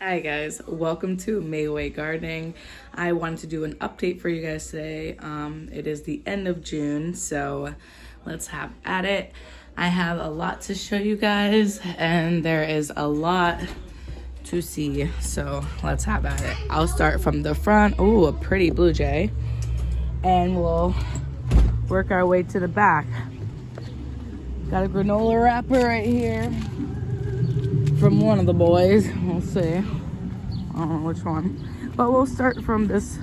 Hi guys, welcome to Mayway Gardening. I wanted to do an update for you guys today. It is the end of June, so let's have at it. I have a lot to show you guys and there is a lot to see, so let's have at it. I'll start from the front. Oh, a pretty blue jay, and we'll work our way to the back. Got a granola wrapper right here from one of the boys. We'll see. I don't know which one, but we'll start from this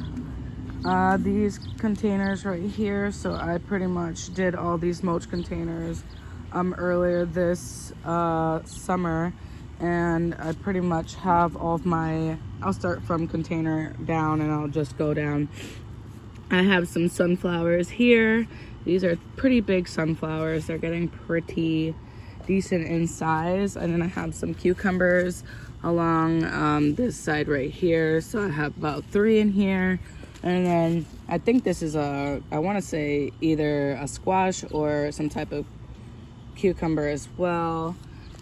these containers right here. So I pretty much did all these mulch containers earlier this summer, and I pretty much have all of my, I'll start from container down and I'll just go down. I have some sunflowers here. These are pretty big sunflowers. They're getting pretty decent in size. And then I have some cucumbers along this side right here. So I have about 3 in here. And then I think this is I want to say either a squash or some type of cucumber as well.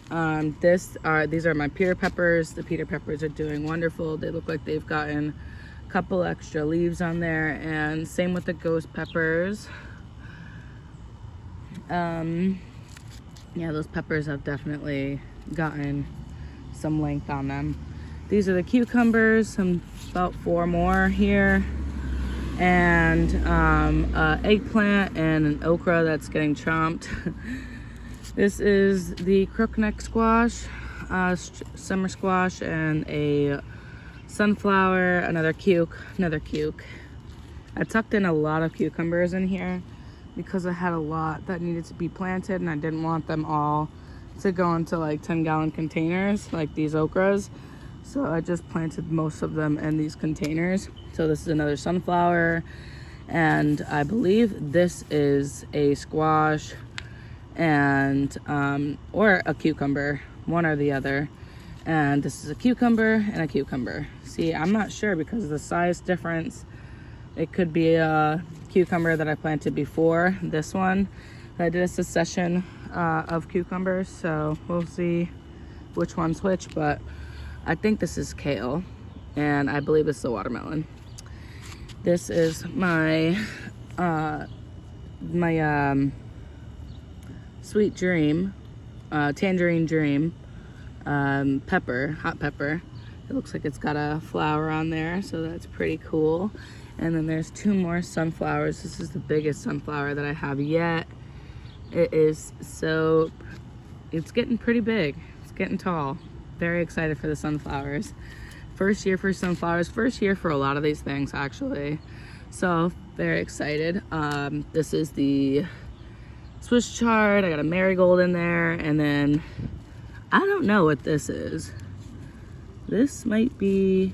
These are my peter peppers. The peter peppers are doing wonderful. They look like they've gotten a couple extra leaves on there, and same with the ghost peppers. Yeah, those peppers have definitely gotten some length on them. These are the cucumbers, about 4 more here, and eggplant and an okra that's getting chomped. This is the crookneck squash, summer squash, and a sunflower, another cuke. I tucked in a lot of cucumbers in here because I had a lot that needed to be planted and I didn't want them all to go into like 10-gallon containers like these okras. So I just planted most of them in these containers. So this is another sunflower, and I believe this is a squash and or a cucumber, one or the other. And this is a cucumber and a cucumber. See, I'm not sure because of the size difference. It could be a cucumber that I planted before this one. I did a succession of cucumbers, so we'll see which one's which, but I think this is kale, and I believe this is a watermelon. This is my sweet dream, tangerine dream pepper, hot pepper. It looks like it's got a flower on there, so that's pretty cool. And then there's 2 more sunflowers. This is the biggest sunflower that I have yet. It's getting pretty big. It's getting tall. Very excited for the sunflowers. First year for sunflowers, first year for a lot of these things actually. So very excited. This is the Swiss chard. I got a marigold in there, and then I don't know what this is. This might be,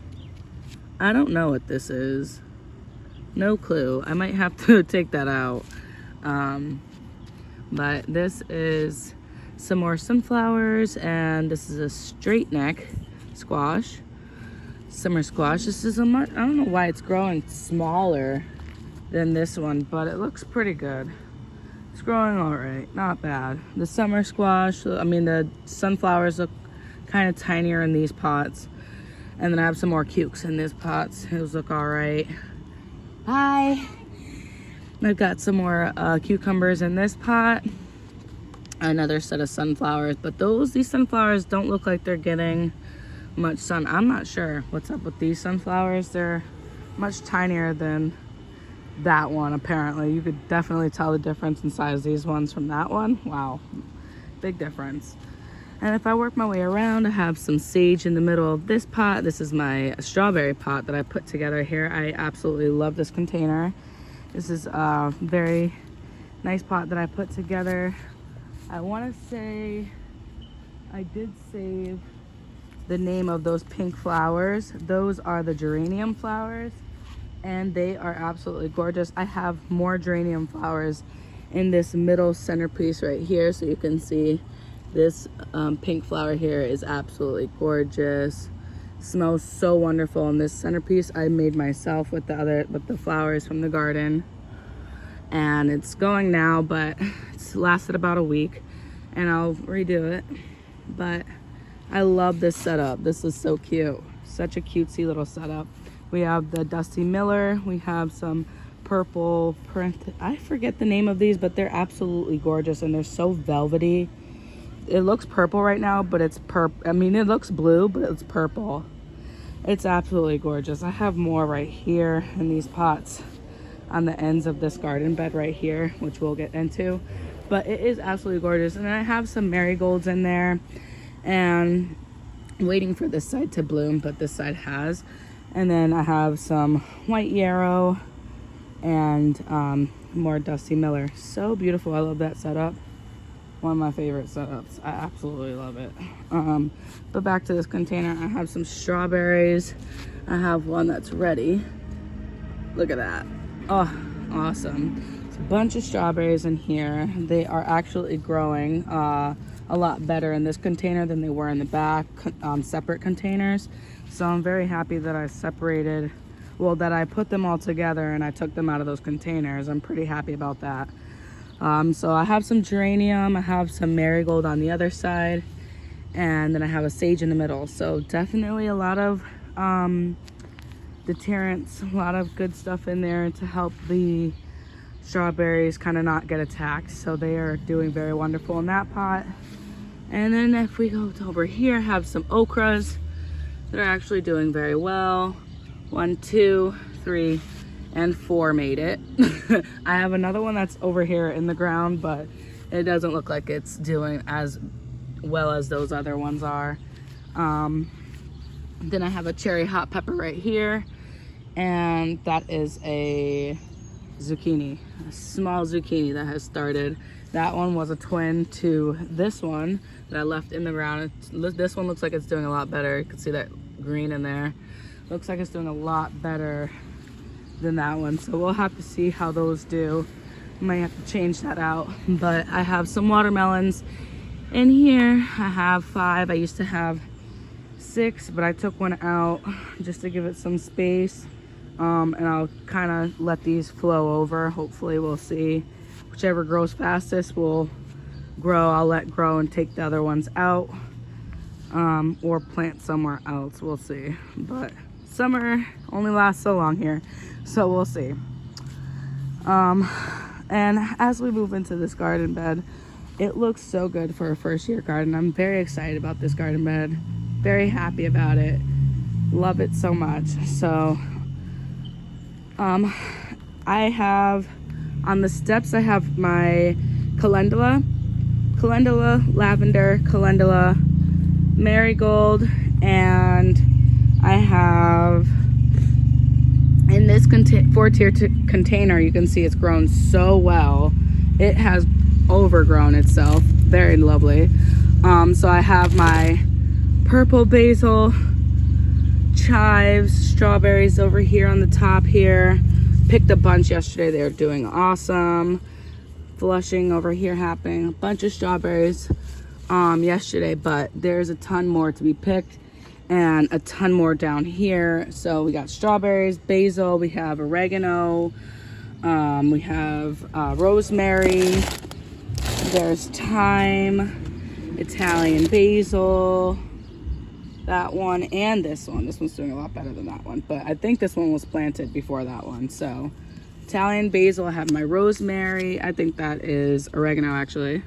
I don't know what this is. No clue. I might have to take that out. But this is some more sunflowers, and this is a straight neck squash, summer squash. This is I don't know why it's growing smaller than this one, but it looks pretty good. It's growing all right, not bad. The summer squash, the sunflowers look kind of tinier in these pots. And then I have some more cukes in these pots. Those look all right. Hi. I've got some more cucumbers in this pot. Another set of sunflowers, but these sunflowers don't look like they're getting much sun. I'm not sure what's up with these sunflowers. They're much tinier than that one, apparently. You could definitely tell the difference in size, these ones from that one. Wow, big difference. And if I work my way around, I have some sage in the middle of this pot. This is my strawberry pot that I put together here. I absolutely love this container. This is a very nice pot that I put together. I want to say I did save the name of those pink flowers. Those are the geranium flowers, and they are absolutely gorgeous. I have more geranium flowers in this middle centerpiece right here, so you can see this pink flower here is absolutely gorgeous. Smells so wonderful. And this centerpiece I made myself with the flowers from the garden, and it's going now, but it's lasted about a week, and I'll redo it. But I love this setup. This is so cute. Such a cutesy little setup. We have the Dusty Miller. We have some purple print. I forget the name of these, but they're absolutely gorgeous and they're so velvety. It looks purple right now, but it's I mean, it looks blue, but it's purple. It's absolutely gorgeous. I have more right here in these pots on the ends of this garden bed right here, which we'll get into. But it is absolutely gorgeous. And I have some marigolds in there and waiting for this side to bloom, but this side has. And then I have some white yarrow and more Dusty Miller. So beautiful. I love that setup. One of my favorite setups. I absolutely love it. But back to this container, I have some strawberries. I have one that's ready. Look at that. Oh, awesome. It's a bunch of strawberries in here. They are actually growing a lot better in this container than they were in the back, separate containers. So I'm very happy that I separated, well, that I put them all together and I took them out of those containers. I'm pretty happy about that. So I have some geranium, I have some marigold on the other side, and then I have a sage in the middle. So definitely a lot of deterrents, a lot of good stuff in there to help the strawberries kind of not get attacked. So they are doing very wonderful in that pot. And then if we go to over here, I have some okras. They're actually doing very well. 1, 2, 3, and 4 made it. I have another one that's over here in the ground, but it doesn't look like it's doing as well as those other ones are. Then I have a cherry hot pepper right here, and that is a zucchini, a small zucchini that has started. That one was a twin to this one that I left in the ground. This one looks like it's doing a lot better. You can see that green in there. Looks like it's doing a lot better than that one, so we'll have to see how those do. Might have to change that out. But I have some watermelons in here. I have 5. I used to have 6, but I took one out just to give it some space, and I'll kind of let these flow over. Hopefully we'll see whichever grows fastest will grow. I'll let grow and take the other ones out, or plant somewhere else. We'll see. But summer only lasts so long here, so we'll see. And as we move into this garden bed, it looks so good for a first year garden. I'm very excited about this garden bed, very happy about it, love it so much. So I have on the steps, I have my calendula, lavender, calendula, marigold, and I have in this 4-tier container, you can see it's grown so well. It has overgrown itself. Very lovely. So I have my purple basil, chives, strawberries over here on the top here. Picked a bunch yesterday. They're doing awesome. Flushing over here happening. A bunch of strawberries yesterday, but there's a ton more to be picked. And a ton more down here. So we got strawberries, basil, we have oregano, we have rosemary, there's thyme, Italian basil, that one, and this one. This one's doing a lot better than that one, but I think this one was planted before that one. So Italian basil, I have my rosemary, I think that is oregano actually,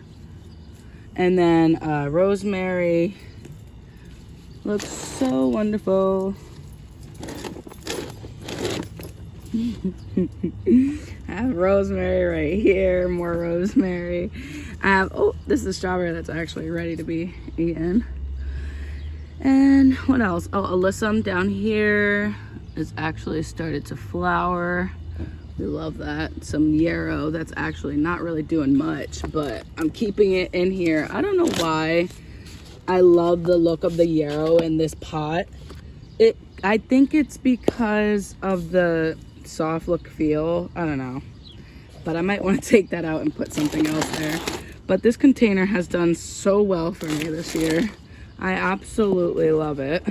and then rosemary. Looks so wonderful. I have rosemary right here, more rosemary. I have, oh, this is a strawberry that's actually ready to be eaten. And what else? Oh, alyssum down here is actually started to flower. We love that. Some yarrow that's actually not really doing much, but I'm keeping it in here. I don't know why. I love the look of the yarrow in this pot. I think it's because of the soft look feel. I don't know. But I might want to take that out and put something else there. But this container has done so well for me this year. I absolutely love it.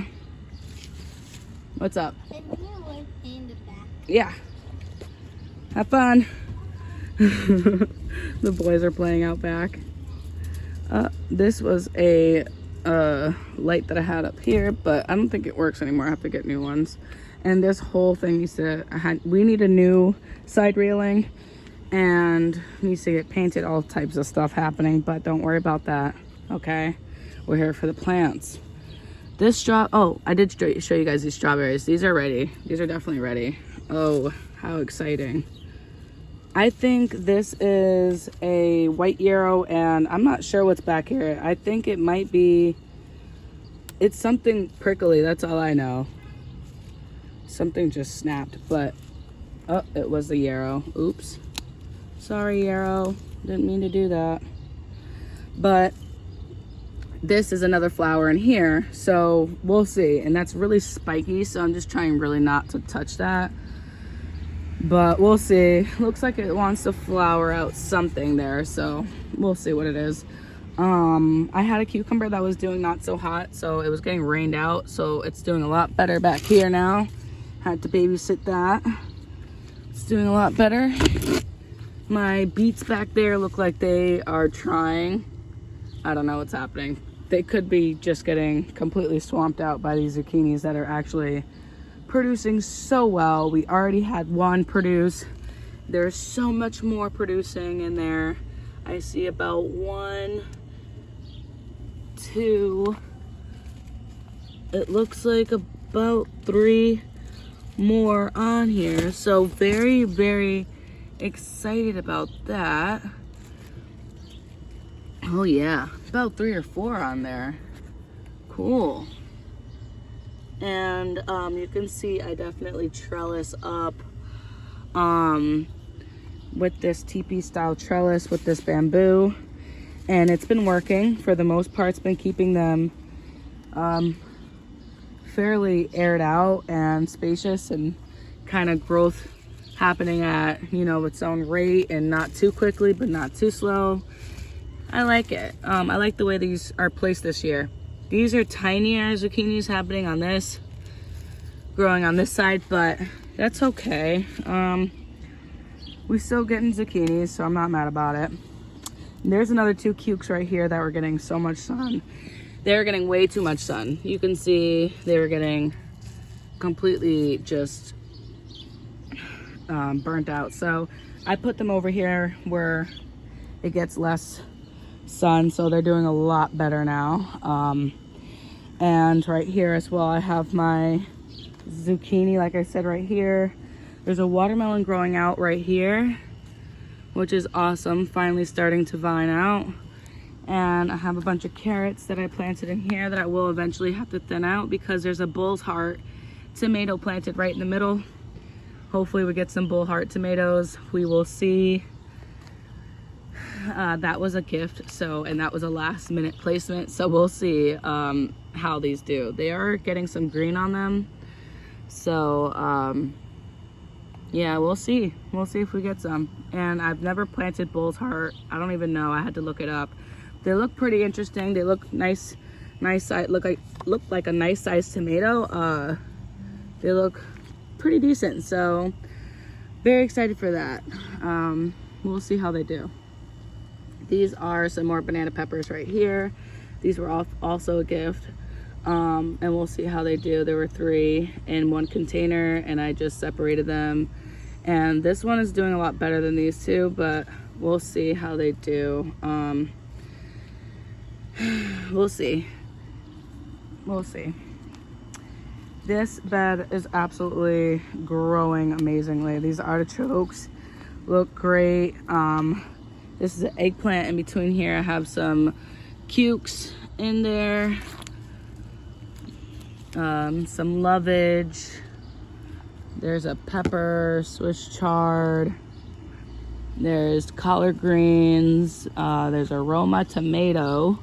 What's up? In the back. Yeah. Have fun. The boys are playing out back. This was a light that I had up here, but I don't think it works anymore. I have to get new ones. And this whole thing needs to, we need a new side railing and needs to get painted. All types of stuff happening, but don't worry about that. Okay, we're here for the plants. This oh, I did show you guys these strawberries. These are ready. These are definitely ready. Oh, how exciting. I think this is a white yarrow, and I'm not sure what's back here. I think it might be, it's something prickly, that's all I know. Something just snapped, but, oh, it was the yarrow. Oops. Sorry, yarrow. Didn't mean to do that. But this is another flower in here, so we'll see. And that's really spiky, so I'm just trying really not to touch that. But we'll see. Looks like it wants to flower out something there, so we'll see what it is. I had a cucumber that was doing not so hot, so it was getting rained out, so it's doing a lot better back here now. Had to babysit that. It's doing a lot better. My beets back there look like they are trying. I don't know what's happening. They could be just getting completely swamped out by these zucchinis that are actually producing so well. We already had one produce. There's so much more producing in there. I see about 1, 2, it looks like about 3 more on here. So very, very excited about that. Oh yeah, about 3 or 4 on there. Cool. And you can see I definitely trellis up with this teepee style trellis with this bamboo, and it's been working for the most part. It's been keeping them fairly aired out and spacious, and kind of growth happening at, you know, its own rate, and not too quickly but not too slow. I like it. I like the way these are placed this year. These are tinier zucchinis happening on this, growing on this side, but that's okay. We still getting zucchinis, so I'm not mad about it. And there's another 2 cukes right here that were getting so much sun. They were getting way too much sun. You can see they were getting completely just burnt out. So I put them over here where it gets less sun, so they're doing a lot better now. And right here as well, I have my zucchini, like I said, right here. There's a watermelon growing out right here, which is awesome, finally starting to vine out. And I have a bunch of carrots that I planted in here that I will eventually have to thin out, because there's a bull's heart tomato planted right in the middle. Hopefully we get some bull heart tomatoes. We will see. That was a gift, so, and that was a last minute placement, so we'll see how these do. They are getting some green on them, so yeah, we'll see if we get some. And I've never planted bull's heart. I don't even know, I had to look it up. They look pretty interesting. They look nice size, look like a nice sized tomato. They look pretty decent, so very excited for that. We'll see how they do. These are some more banana peppers right here. These were also a gift, and we'll see how they do. There were 3 in one container, and I just separated them. And this one is doing a lot better than these 2, but we'll see how they do. We'll see. This bed is absolutely growing amazingly. These artichokes look great. This is an eggplant in between here. I have some cukes in there, some lovage. There's a pepper, Swiss chard. There's collard greens. There's a Roma tomato.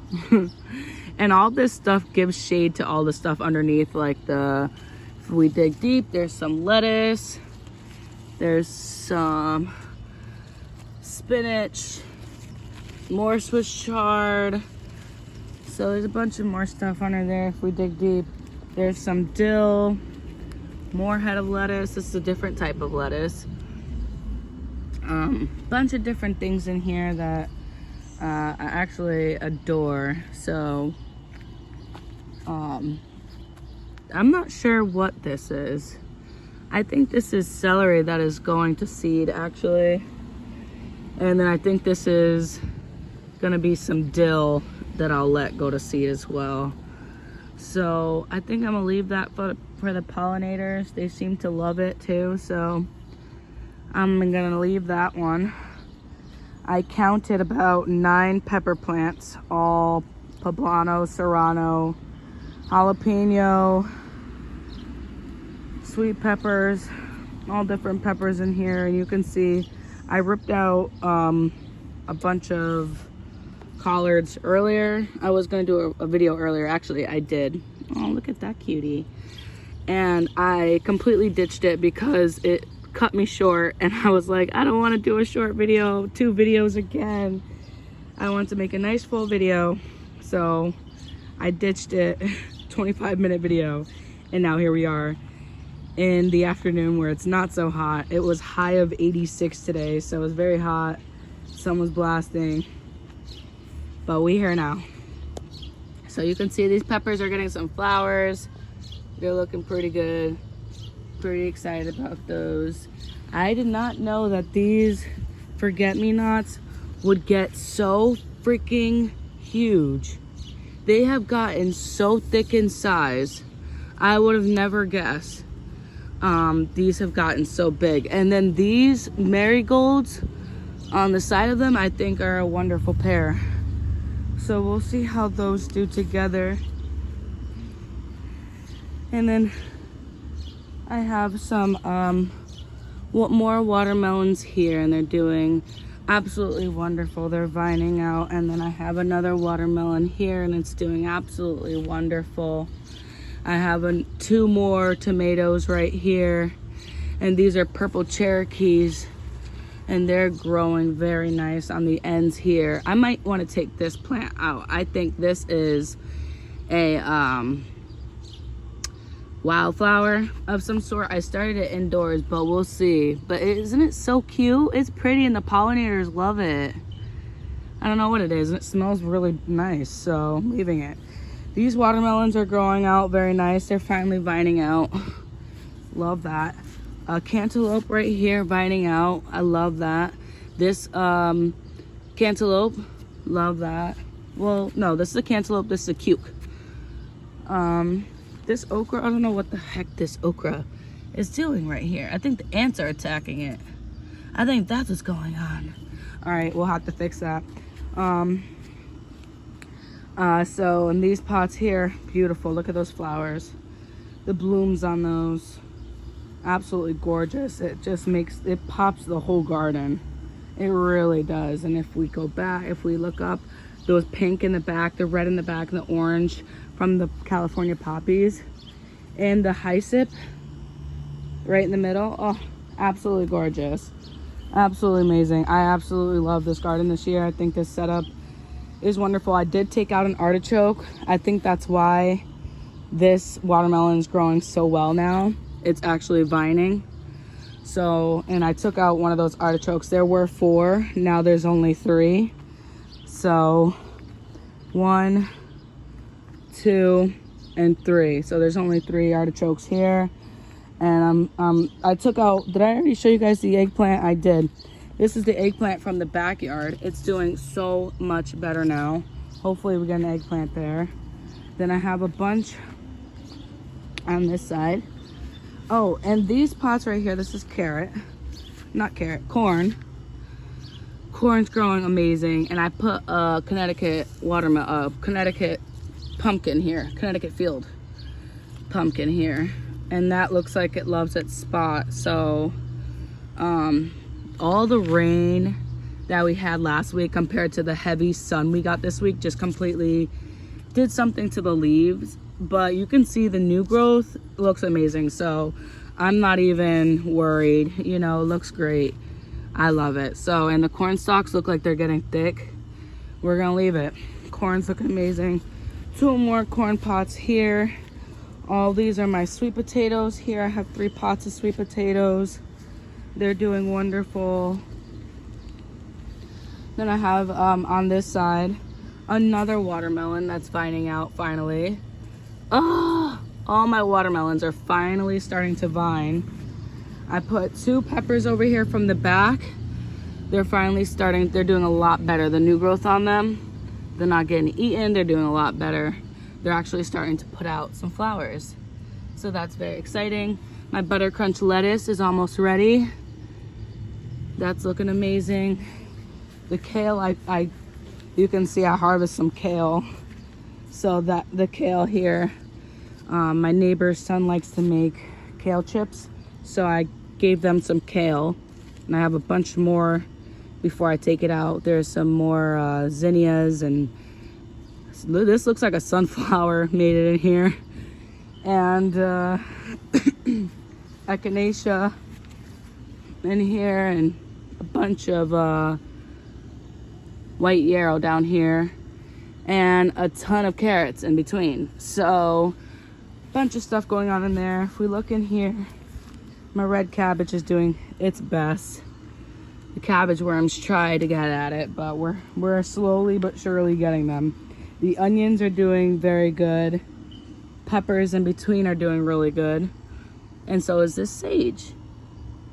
And all this stuff gives shade to all the stuff underneath, like if we dig deep, there's some lettuce. There's some spinach, more Swiss chard. So there's a bunch of more stuff under there if we dig deep. There's some dill, more head of lettuce. This is a different type of lettuce. Bunch of different things in here that I actually adore. So I'm not sure what this is. I think this is celery that is going to seed actually. And then I think this is gonna be some dill that I'll let go to seed as well. So I think I'm gonna leave that for the pollinators. They seem to love it too, so I'm gonna leave that one. I counted about 9 pepper plants, all poblano, serrano, jalapeno, sweet peppers, all different peppers in here. And you can see I ripped out a bunch of collards earlier. I was gonna do a video earlier, actually I did. Oh, look at that cutie. And I completely ditched it because it cut me short, and I was like, I don't want to do a short video, 2 videos again. I want to make a nice full video, so I ditched it. 25-minute video, and now here we are in the afternoon where it's not so hot. It was high of 86 today, so it was very hot. Sun was blasting, but we here now. So you can see these peppers are getting some flowers. They're looking pretty good. Pretty excited about those. I did not know that these forget-me-nots would get so freaking huge. They have gotten so thick in size. I would have never guessed. These have gotten so big. And then these marigolds on the side of them, I think are a wonderful pair. So we'll see how those do together. And then I have some more watermelons here, and they're doing absolutely wonderful. They're vining out. And then I have another watermelon here, and it's doing absolutely wonderful. I have 2 more tomatoes right here, and these are purple Cherokees, and they're growing very nice on the ends here. I might want to take this plant out. I think this is a wildflower of some sort. I started it indoors, but we'll see. But isn't it so cute? It's pretty, and the pollinators love it. I don't know what it is, and it smells really nice, so I'm leaving it. These watermelons are growing out very nice. They're finally vining out. Love that. Cantaloupe right here vining out. I love that. This cantaloupe, love that. Well, no, this is a cantaloupe. This is a cuke. This okra, I don't know what the heck this okra is doing right here. I think the ants are attacking it. I think that's what's going on. All right, we'll have to fix that. So in these pots here, beautiful. Look at those flowers. The blooms on those, absolutely gorgeous. It just it pops the whole garden. It really does. And if we go back, if we look up, those pink in the back, the red in the back, and the orange from the California poppies, and the hyssop right in the middle. Oh, absolutely gorgeous. Absolutely amazing. I absolutely love this garden this year. I think this setup is wonderful. I did take out an artichoke. I think that's why this watermelon is growing so well now. It's actually vining. So, and I took out one of those artichokes. There were 4, now there's only 3. So 1, 2, and 3. So there's only 3 artichokes here. And I took out, did I already show you guys the eggplant? I did. This is the eggplant from the backyard. It's doing so much better now. Hopefully we get an eggplant there. Then I have a bunch on this side. Oh, and these pots right here, this is corn. Corn's growing amazing. And I put a Connecticut pumpkin here, Connecticut field pumpkin here. And that looks like it loves its spot. So, all the rain that we had last week compared to the heavy sun we got this week just completely did something to the leaves. But you can see the new growth looks amazing. So I'm not even worried, you know, it looks great. I love it. So, and the corn stalks look like they're getting thick. We're gonna leave it. Corn's looking amazing. 2 more corn pots here. All these are my sweet potatoes. Here I have 3 pots of sweet potatoes. They're doing wonderful. Then I have on this side another watermelon that's vining out finally. Oh, all my watermelons are finally starting to vine. I put 2 peppers over here from the back. They're finally starting, they're doing a lot better. The new growth on them, they're not getting eaten, they're doing a lot better. They're actually starting to put out some flowers. So that's very exciting. My butter crunch lettuce is almost ready. That's looking amazing. The kale, you can see I harvest some kale. So that the kale here, my neighbor's son likes to make kale chips. So I gave them some kale, and I have a bunch more before I take it out. There's some more zinnias, and this looks like a sunflower made it in here. And echinacea in here, and a bunch of white yarrow down here, and a ton of carrots in between. So a bunch of stuff going on in there. If we look in here, my red cabbage is doing its best. The cabbage worms try to get at it, but we're slowly but surely getting them. The onions are doing very good. Peppers in between are doing really good. And so is this sage.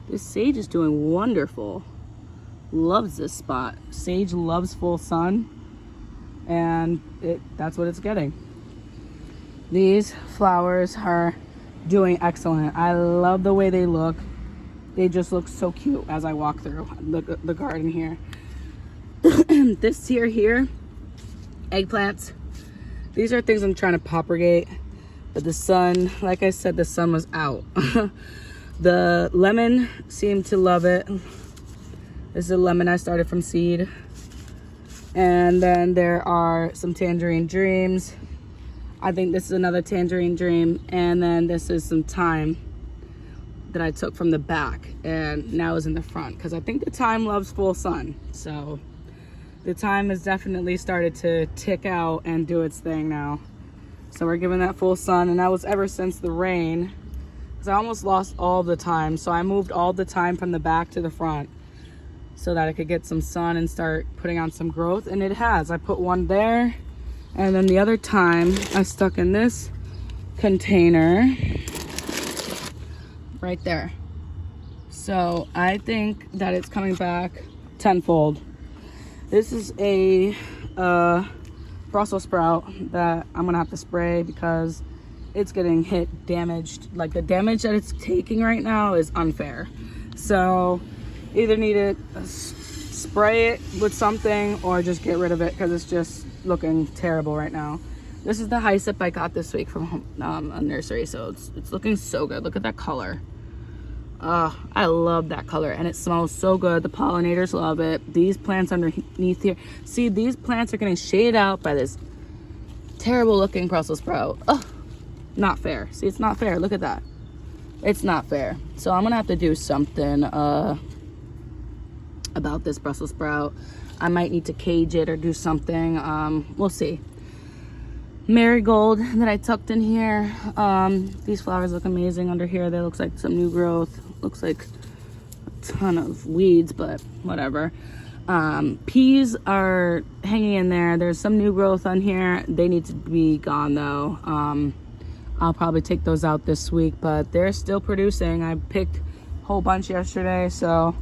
This sage is doing wonderful. Loves this spot. Sage loves full sun, and that's what it's getting. These flowers are doing excellent. I love the way they look. They just look so cute as I walk through the garden here. This tier here, eggplants. These are things I'm trying to propagate, but the sun, like I said, the sun was out. The lemon seemed to love it. This is a lemon I started from seed. And then there are some tangerine dreams. I think this is another tangerine dream. And then this is some thyme that I took from the back and now is in the front, because I think the thyme loves full sun. So the thyme has definitely started to tick out and do its thing now. So we're giving that full sun, and that was ever since the rain, because I almost lost all the thyme. So I moved all the thyme from the back to the front so that I could get some sun and start putting on some growth, and it has. I put one there, and then the other thyme I stuck in this container right there. So I think that it's coming back tenfold. This is a Brussels sprout that I'm gonna have to spray because it's getting damaged. Like, the damage that it's taking right now is unfair. So either need to spray it with something or just get rid of it, because it's just looking terrible right now. This is the hyssop I got this week from a nursery, so it's looking so good. Look at that color. I love that color, and it smells so good. The pollinators love it. These plants underneath here, see, these plants are getting shaded out by this terrible looking Brussels sprout. Oh, not fair. See, it's not fair. Look at that. It's not fair. So I'm gonna have to do something about this Brussels sprout. I might need to cage it or do something. We'll see. Marigold that I tucked in here. These flowers look amazing under here. They look like some new growth. Looks like a ton of weeds, but whatever. Peas are hanging in there. There's some new growth on here. They need to be gone though. I'll probably take those out this week, but they're still producing. I picked a whole bunch yesterday, so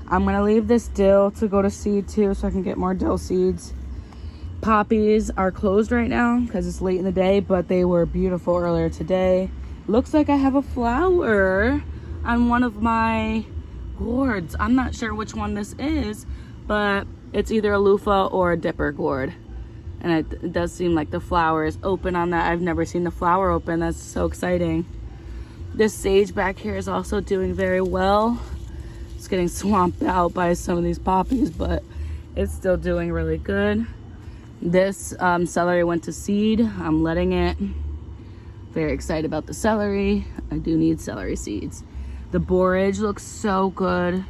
I'm gonna leave this dill to go to seed too, so I can get more dill seeds. Poppies are closed right now because it's late in the day, but they were beautiful earlier today. Looks like I have a flower on one of my gourds. I'm not sure which one this is, but it's either a loofah or a dipper gourd. And it does seem like the flower is open on that. I've never seen the flower open. That's so exciting. This sage back here is also doing very well. It's getting swamped out by some of these poppies, but it's still doing really good. This celery went to seed. I'm letting it. Very excited about the celery. I do need celery seeds. The borage looks so good.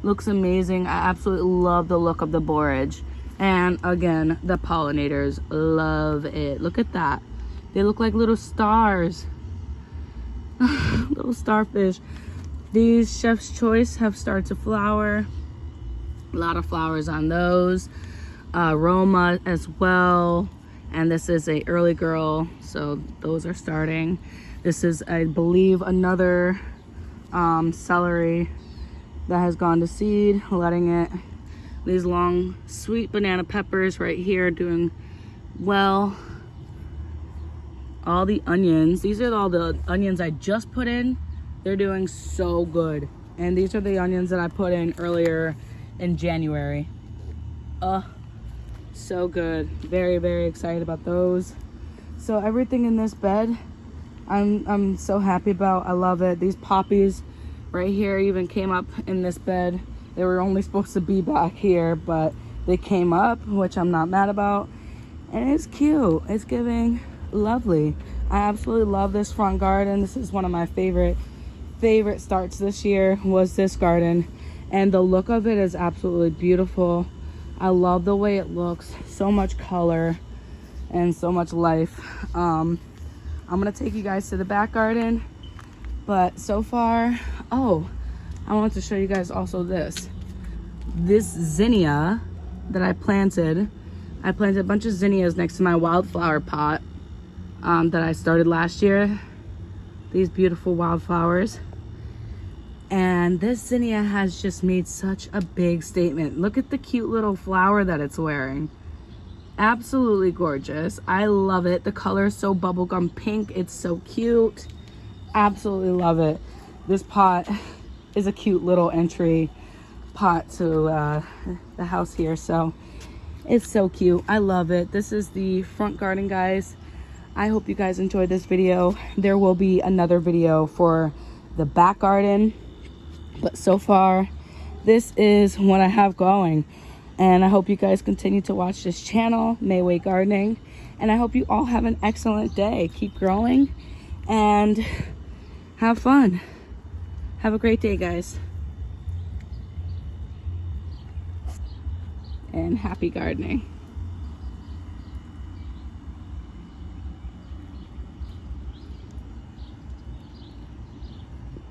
Looks amazing. I absolutely love the look of the borage. And again, the pollinators love it. Look at that. They look like little stars. Little starfish. These Chef's Choice have started to flower. A lot of flowers on those. Roma as well. And this is a early girl, so those are starting. This is, I believe, another celery that has gone to seed, letting it. These long sweet banana peppers right here doing well. All the onions, these are all the onions I just put in. They're doing so good. And these are the onions that I put in earlier in January. So good. Very, very excited about those. So everything in this bed, I'm so happy about. I love it. These poppies right here even came up in this bed. They were only supposed to be back here, but they came up, which I'm not mad about. And it's cute. It's giving lovely. I absolutely love this front garden. This is one of my favorite starts this year, was this garden. And the look of it is absolutely beautiful. I love the way it looks. So much color and so much life. I'm gonna take you guys to the back garden. But so far, oh, I wanted to show you guys also this zinnia that I planted. I planted a bunch of zinnias next to my wildflower pot that I started last year. These beautiful wildflowers. And this zinnia has just made such a big statement. Look at the cute little flower that it's wearing. Absolutely gorgeous. I love it. The color is so bubblegum pink. It's so cute. Absolutely love it. This pot is a cute little entry pot to the house here, so it's so cute. I love it. This is the front garden, guys. I hope you guys enjoyed this video. There will be another video for the back garden, but so far this is what I have going, and I hope you guys continue to watch this channel, Mayway Gardening, and I hope you all have an excellent day. Keep growing and have fun. Have a great day, guys. And happy gardening.